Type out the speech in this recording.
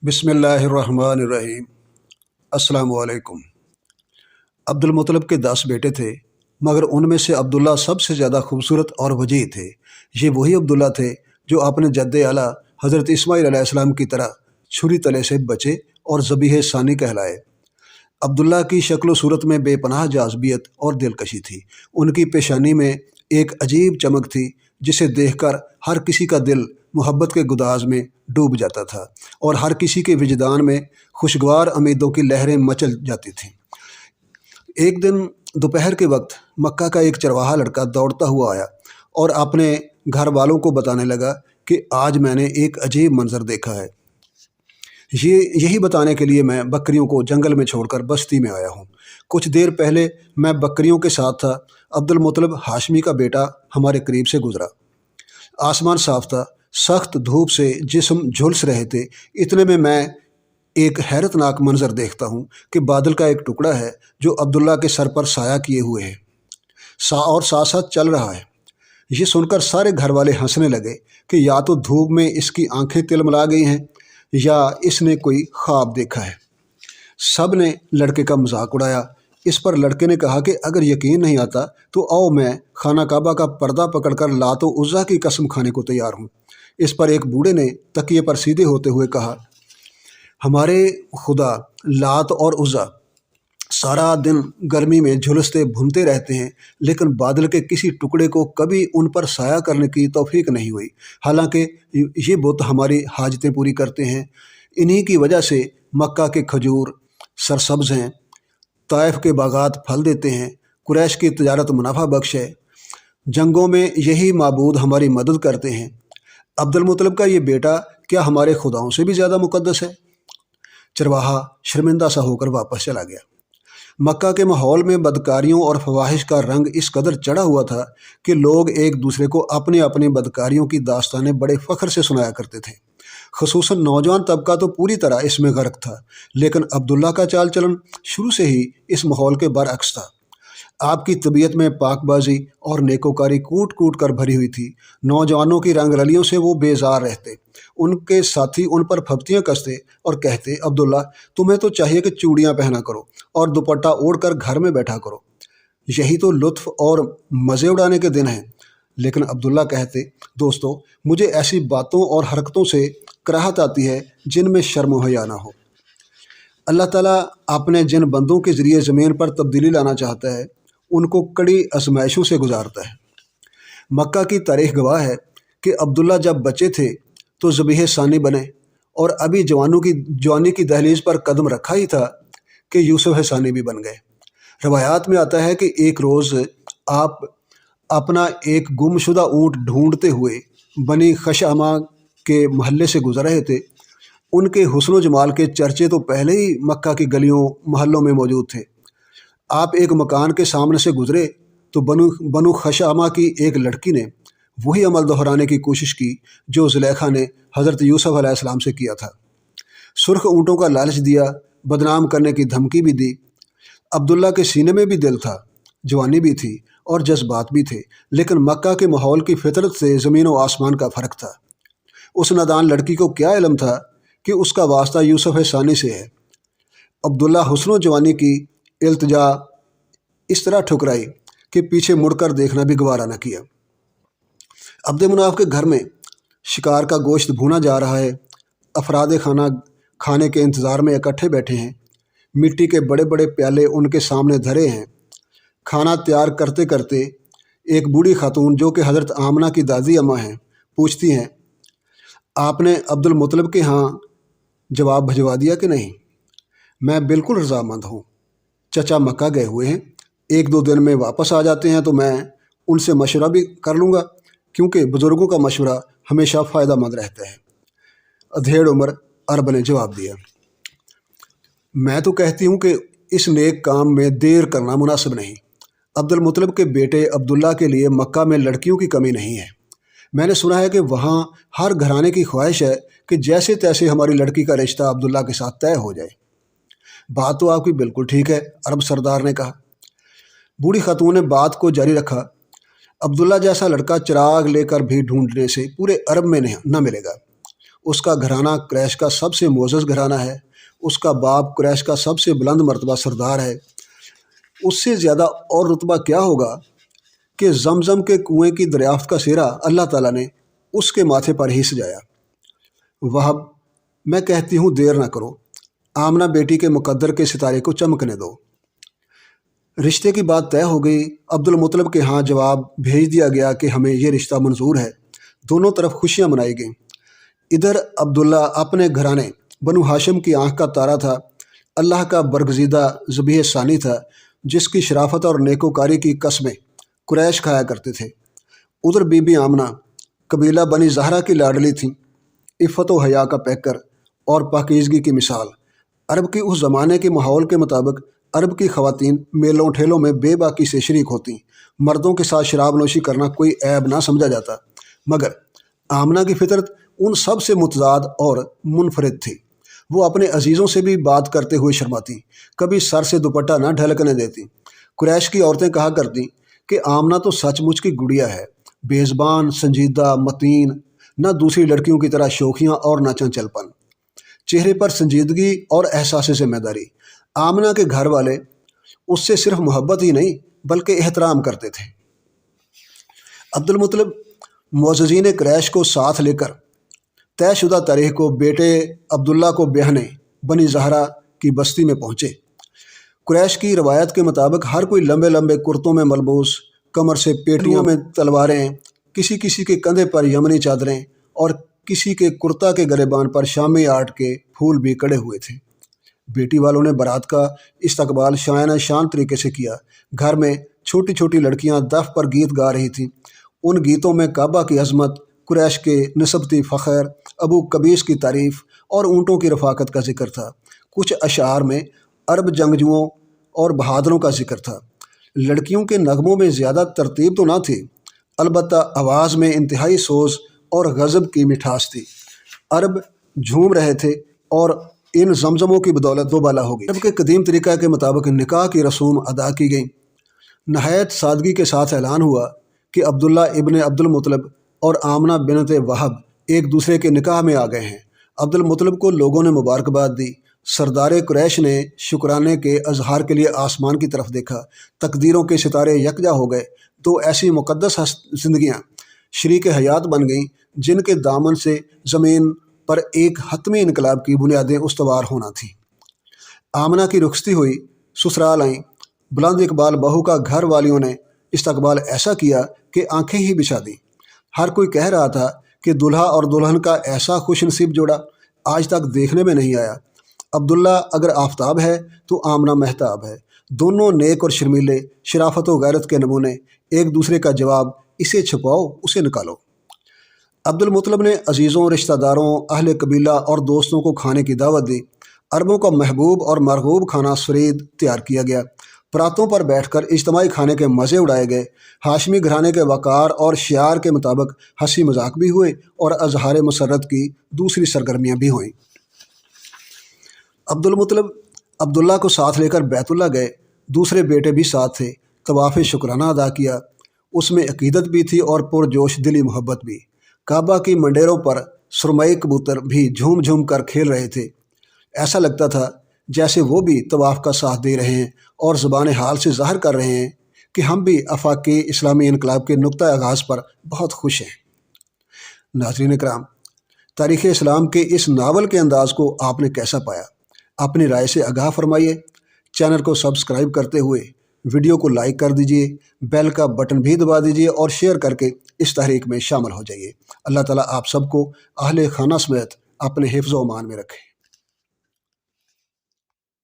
बिस्मिल्लाहिर्रहमानिर्रहीम। अस्सलाम वालेकुम। अब्दुल मुत्तलिब के 10 बेटे थे, मगर उनमें से अब्दुल्ला सबसे ज़्यादा खूबसूरत और वजीह थे। ये वही अब्दुल्ला थे जो अपने जद्दे आला हज़रत इस्माईल अलैहिस्सलाम की तरह छुरी तले से बचे और ज़बीह सानी कहलाए। अब्दुल्ला की शक्ल सूरत में बेपनाह जाज़बियत और दिलकशी थी। उनकी पेशानी में एक अजीब चमक थी जिसे देखकर हर किसी का दिल मोहब्बत के गुदाज में डूब जाता था और हर किसी के विजदान में खुशगवार उम्मीदों की लहरें मचल जाती थीं। एक दिन दोपहर के वक्त मक्का का एक चरवाहा लड़का दौड़ता हुआ आया और अपने घर वालों को बताने लगा कि आज मैंने एक अजीब मंजर देखा है। यही बताने के लिए मैं बकरियों को जंगल में छोड़कर बस्ती में आया हूँ। कुछ देर पहले मैं बकरियों के साथ था। अब्दुल मुत्तलिब हाशमी का बेटा हमारे करीब से गुजरा। आसमान साफ था, सख्त धूप से जिस्म झुलस रहे थे। इतने में मैं एक हैरतनाक मंजर देखता हूँ कि बादल का एक टुकड़ा है जो अब्दुल्ला के सर पर साया किए हुए है और साथ साथ चल रहा है। ये सुनकर सारे घर वाले हंसने लगे कि या तो धूप में इसकी आंखें तिलमिला गई हैं या इसने कोई ख्वाब देखा है। सब ने लड़के का मजाक उड़ाया। इस पर लड़के ने कहा कि अगर यकीन नहीं आता तो आओ, मैं खाना काबा का पर्दा पकड़कर लात व उज़्ज़ा की कसम खाने को तैयार हूँ। इस पर एक बूढ़े ने तकिए पर सीधे होते हुए कहा, हमारे खुदा लात और उज़्ज़ा सारा दिन गर्मी में झुलसते भूनते रहते हैं, लेकिन बादल के किसी टुकड़े को कभी उन पर साया करने की तौफीक नहीं हुई। हालांकि ये बुत हमारी हाजतें पूरी करते हैं। इन्हीं की वजह से मक्का के खजूर सरसब्ज हैं, ताइफ के बागात फल देते हैं, कुरैश की तजारत मुनाफा बख्श है, जंगों में यही माबूद हमारी मदद करते हैं। अब्दुल मुत्तलिब का ये बेटा क्या हमारे खुदाओं से भी ज़्यादा मुकद्दस है? चरवाहा शर्मिंदा सा होकर वापस चला गया। मक्का के माहौल में बदकारियों और फवाहिश का रंग इस कदर चढ़ा हुआ था कि लोग एक दूसरे को अपनी अपनी बदकारियों की दास्तानें बड़े फ़ख्र से सुनाया करते थे। खुसूसन नौजवान तबका तो पूरी तरह इसमें गर्क था, लेकिन अब्दुल्ला का चाल चलन शुरू से ही इस माहौल के बरअक्स था। आपकी तबीयत में पाकबाजी और नेकोकारी कूट कूट कर भरी हुई थी। नौजवानों की रंगरलियों से वो बेजार रहते। उनके साथी उन पर फप्तियाँ कसते और कहते, अब्दुल्ला तुम्हें तो चाहिए कि चूड़ियाँ पहना करो और दुपट्टा ओढ़ कर घर में बैठा करो, यही तो लुत्फ़ और मज़े उड़ाने के दिन हैं। लेकिन अब्दुल्ला कहते, दोस्तों मुझे ऐसी बातों और हरकतों से कराहत आती है जिनमें शर्म व हया ना हो। अल्लाह ताला अपने जिन बंदों के ज़रिए ज़मीन पर तब्दीली लाना चाहता है उनको कड़ी आजमाइशों से गुजारता है। मक्का की तारीख गवाह है कि अब्दुल्ला जब बच्चे थे तो ज़बीह सानी बने और अभी जवानी की दहलीज पर कदम रखा ही था कि यूसुफ सानी भी बन गए। रवायात में आता है कि एक रोज़ आप अपना एक गुमशुदा ऊँट ढूंढते हुए बनी खशामा के महल्ले से गुजर रहे थे। उनके हुस्न जमाल के चर्चे तो पहले ही मक्का की गलियों महल्लों में मौजूद थे। आप एक मकान के सामने से गुजरे तो बनु खशामा की एक लड़की ने वही अमल दोहराने की कोशिश की जो ज़ुलेखा ने हज़रत यूसुफ अलैहिस्सलाम से किया था। सुर्ख ऊँटों का लालच दिया, बदनाम करने की धमकी भी दी। अब्दुल्ला के सीने में भी दिल था, जवानी भी थी और जज्बात भी थे, लेकिन मक्का के माहौल की फितरत से ज़मीन व आसमान का फ़र्क था। उस नादान लड़की को क्या इल्म था कि उसका वास्ता यूसुफ सानी से है। अब्दुल्ला हुस्न जवानी की इल्तिजा इस तरह ठुकराई कि पीछे मुड़कर देखना भी गवारा न किया। अब्द मुनाफ के घर में शिकार का गोश्त भूना जा रहा है। अफराद खाना खाने के इंतज़ार में इकट्ठे बैठे हैं। मिट्टी के बड़े बड़े प्याले उनके सामने धरे हैं। खाना तैयार करते करते एक बूढ़ी खातून जो कि हज़रत आमना की दादी अम्मा हैं पूछती हैं, आपने अब्दुल मुत्तलिब के यहाँ जवाब भिजवा दिया कि नहीं? मैं बिल्कुल रज़ामंद हूँ। चचा मक्का गए हुए हैं, 1-2 दिन में वापस आ जाते हैं तो मैं उनसे मशवरा भी कर लूँगा, क्योंकि बुज़ुर्गों का मशवरा हमेशा फ़ायदा मंद रहता है। अधेड़ उम्र अरब ने जवाब दिया, मैं तो कहती हूँ कि इस नेक काम में देर करना मुनासिब नहीं। अब्दुल मुत्तलिब के बेटे अब्दुल्ला के लिए मक्का में लड़कियों की कमी नहीं है। मैंने सुना है कि वहाँ हर घराने की ख्वाहिश है कि जैसे तैसे हमारी लड़की का रिश्ता अब्दुल्ला के साथ तय हो जाए। बात तो आपकी बिल्कुल ठीक है, अरब सरदार ने कहा। बूढ़ी खातून ने बात को जारी रखा, अब्दुल्ला जैसा लड़का चिराग लेकर भी ढूंढने से पूरे अरब में न मिलेगा। اس کا گھرانہ قریش کا سب سے معزز گھرانہ ہے، اس کا باپ قریش کا سب سے بلند مرتبہ سردار ہے۔ اس سے زیادہ اور رتبہ کیا ہوگا کہ زمزم کے کنویں کی دریافت کا سہرا اللہ تعالیٰ نے اس کے ماتھے پر ہی سجایا۔ وہب، میں کہتی ہوں دیر نہ کرو، آمنہ بیٹی کے مقدر کے ستارے کو چمکنے دو۔ رشتے کی بات طے ہو گئی۔ عبد المطلب کے ہاں جواب بھیج دیا گیا کہ ہمیں یہ رشتہ منظور ہے۔ دونوں طرف خوشیاں منائی گئیں۔ ادھر عبداللہ اپنے گھرانے بنو ہاشم کی آنکھ کا تارا تھا، اللہ کا برگزیدہ ذبیح ثانی تھا، جس کی شرافت اور نیکوکاری کی قسمیں قریش کھایا کرتے تھے۔ ادھر بی بی آمنہ قبیلہ بنی زہرہ کی لاڈلی تھیں، عفت و حیا کا پیکر اور پاکیزگی کی مثال۔ عرب کی اس زمانے کے ماحول کے مطابق عرب کی خواتین میلوں ٹھیلوں میں بے باکی سے شریک ہوتیں، مردوں کے ساتھ شراب نوشی کرنا کوئی عیب نہ سمجھا جاتا، مگر آمنہ کی فطرت ان سب سے متضاد اور منفرد تھی۔ وہ اپنے عزیزوں سے بھی بات کرتے ہوئے شرماتی، کبھی سر سے دوپٹہ نہ ڈھلکنے دیتی۔ قریش کی عورتیں کہا کرتی کہ آمنہ تو سچ مچ کی گڑیا ہے، بے زبان، سنجیدہ، متین، نہ دوسری لڑکیوں کی طرح شوخیاں اور نہ چنچل پن، چہرے پر سنجیدگی اور احساس ذمہ داری۔ آمنہ کے گھر والے اس سے صرف محبت ہی نہیں بلکہ احترام کرتے تھے۔ عبد المطلب معززین قریش کو ساتھ لے کر طے شدہ تاریخ کو بیٹے عبداللہ کو بیاہنے بنی زہرہ کی بستی میں پہنچے۔ قریش کی روایت کے مطابق ہر کوئی لمبے لمبے کرتوں میں ملبوس، کمر سے پیٹیوں میں تلواریں، کسی کسی کے کندھے پر یمنی چادریں اور کسی کے کرتا کے گریبان پر شامی آرٹ کے پھول بھی کڑے ہوئے تھے۔ بیٹی والوں نے بارات کا استقبال شایانہ شان طریقے سے کیا۔ گھر میں چھوٹی چھوٹی لڑکیاں دف پر گیت گا رہی تھیں۔ ان گیتوں میں کعبہ کی عظمت، قریش کے نسبتی فخر، ابو قبیس کی تعریف اور اونٹوں کی رفاقت کا ذکر تھا۔ کچھ اشعار میں عرب جنگجوؤں اور بہادروں کا ذکر تھا۔ لڑکیوں کے نغموں میں زیادہ ترتیب تو نہ تھی، البتہ آواز میں انتہائی سوز اور غضب کی مٹھاس تھی۔ عرب جھوم رہے تھے اور ان زمزموں کی بدولت دوبالا ہو گئی۔ عرب کے قدیم طریقہ کے مطابق نکاح کی رسوم ادا کی گئی۔ نہایت سادگی کے ساتھ اعلان ہوا کہ عبداللہ ابن عبد المطلب اور آمنہ بنت وہب ایک دوسرے کے نکاح میں آ گئے ہیں۔ عبد المطلب کو لوگوں نے مبارکباد دی۔ سردار قریش نے شکرانے کے اظہار کے لیے آسمان کی طرف دیکھا۔ تقدیروں کے ستارے یکجا ہو گئے، تو ایسی مقدس زندگیاں شریک حیات بن گئیں جن کے دامن سے زمین پر ایک حتمی انقلاب کی بنیادیں استوار ہونا تھیں۔ آمنہ کی رخصتی ہوئی، سسرال آئیں۔ بلند اقبال بہو کا گھر والیوں نے استقبال ایسا کیا کہ آنکھیں ہی بچھا دیں۔ ہر کوئی کہہ رہا تھا کہ دلہا اور دلہن کا ایسا خوش نصیب جوڑا آج تک دیکھنے میں نہیں آیا۔ عبداللہ اگر آفتاب ہے تو آمنہ مہتاب ہے، دونوں نیک اور شرمیلے، شرافت و غیرت کے نمونے، ایک دوسرے کا جواب، اسے چھپاؤ اسے نکالو۔ عبد المطلب نے عزیزوں، رشتہ داروں، اہل قبیلہ اور دوستوں کو کھانے کی دعوت دی۔ عربوں کا محبوب اور مرغوب کھانا سفید تیار کیا گیا۔ پراتوں پر بیٹھ کر اجتماعی کھانے کے مزے اڑائے گئے۔ ہاشمی گھرانے کے وقار اور شعار کے مطابق ہنسی مذاق بھی ہوئے اور اظہار مسرت کی دوسری سرگرمیاں بھی ہوئیں۔ عبد المطلب عبداللہ کو ساتھ لے کر بیت اللہ گئے۔ دوسرے بیٹے بھی ساتھ تھے۔ طواف شکرانہ ادا کیا، اس میں عقیدت بھی تھی اور پرجوش دلی محبت بھی۔ کعبہ کی منڈیروں پر سرمئی کبوتر بھی جھوم جھوم کر کھیل رہے تھے۔ ایسا لگتا تھا جیسے وہ بھی طواف کا ساتھ دے رہے ہیں اور زبان حال سے ظاہر کر رہے ہیں کہ ہم بھی آفاقی اسلامی انقلاب کے نقطہ آغاز پر بہت خوش ہیں۔ ناظرین اکرام، تاریخ اسلام کے اس ناول کے انداز کو آپ نے کیسا پایا؟ اپنی رائے سے آگاہ فرمائیے۔ چینل کو سبسکرائب کرتے ہوئے ویڈیو کو لائک کر دیجئے، بیل کا بٹن بھی دبا دیجئے اور شیئر کر کے اس تحریک میں شامل ہو جائیے۔ اللہ تعالیٰ آپ سب کو اہل خانہ سمیت اپنے حفظ و امان میں رکھے۔